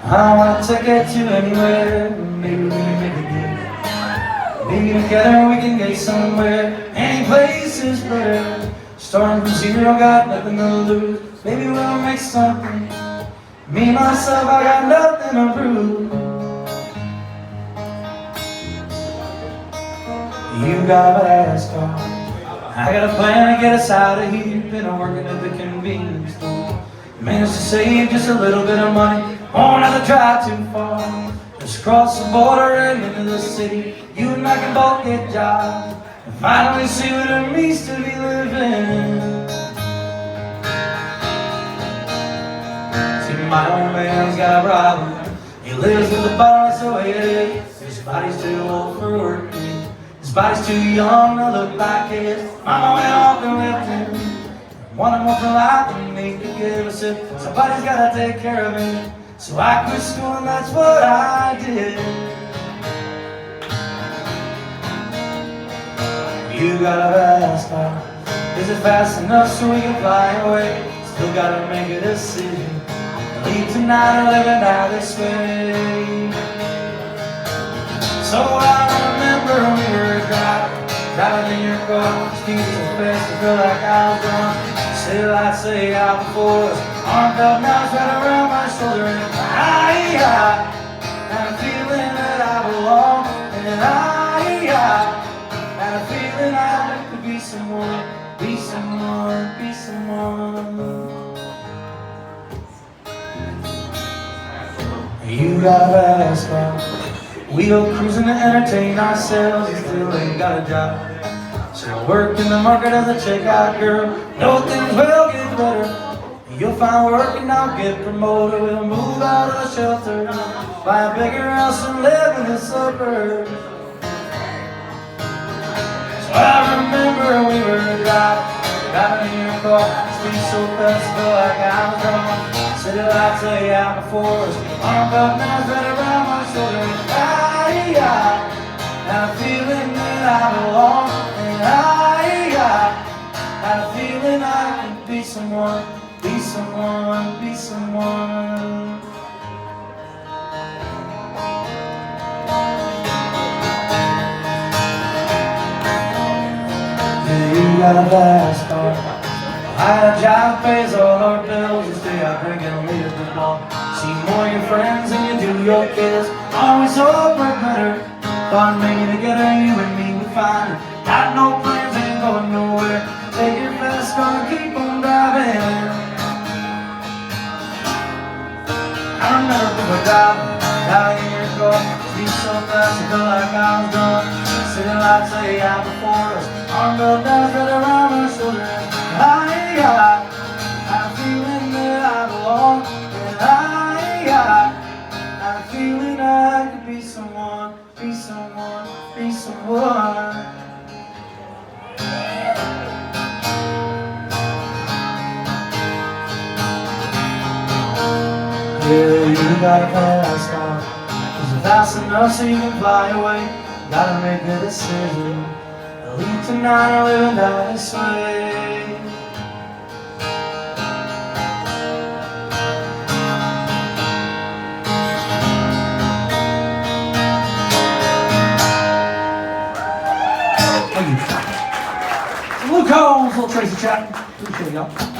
I wanna take it to anywhere. Maybe we can make it good. Maybe together we can get somewhere. Any place is better. Starting from zero, got nothing to lose. Maybe we'll make something. Me, myself, I got nothing to prove. You got a fast car. I got a plan to get us out of here. Been working at the convenience store. Managed to save just a little bit of money. Won't have to drive too far. Just cross the border and into the city. You and I can both get jobs and finally see what it means to be living. See, my old man's got a problem. He lives with the bottle, that's the way it is. His body's too old for working. His body's too young to look like his. Mama went off and left him. Wanted more for life than me could give us it. Somebody's gotta take care of him. So I quit school and that's what I did. You got a fast car. Is it fast enough so we can fly away? Still gotta make a decision. Leave tonight or live and die this way. So I remember we were driving in your car. Speed so fast I feel like I was drunk. City lights say out before us. Arm felt nice right around my shoulder. And I had a feeling that I belong. And I had a feeling I could be someone, be someone, be someone. You got a fast car. We go cruising to entertain ourselves and still ain't got a job. She'll work in the market as a checkout girl. Know things will get better. You'll find work and I'll get promoted. We'll move out of the shelter, buy a bigger house and live in the suburbs. So I remember we were driving in your car. Speed so fast, felt like I was drunk. City lights lay out before us. Arm felt nice right around my shoulder. I had a feeling that I belong. And I had a feeling I could be someone, be someone, be someone. Yeah, you got a fast car. I had a job that pays all our bills. You stay out drinking and leave the ball. See more of your friends than you do your kids. Always hope for better. Thought maybe together you and me would find it. Got no plans, ain't going nowhere. Take your fast car and keep on driving. I remember we were driving in your car. Speed so fast, I felt like I was drunk. City lights lay out before us. Arm felt nice right around my shoulder. I had a feeling that I belong. And I had a feeling I could be someone, be someone, be someone. Yeah, you got a fast car. Is it fast enough so you can fly away? Gotta make a decision. Leave tonight or live and die this way. Thank you. Luke Holmes, little Tracy Chapman. Appreciate y'all.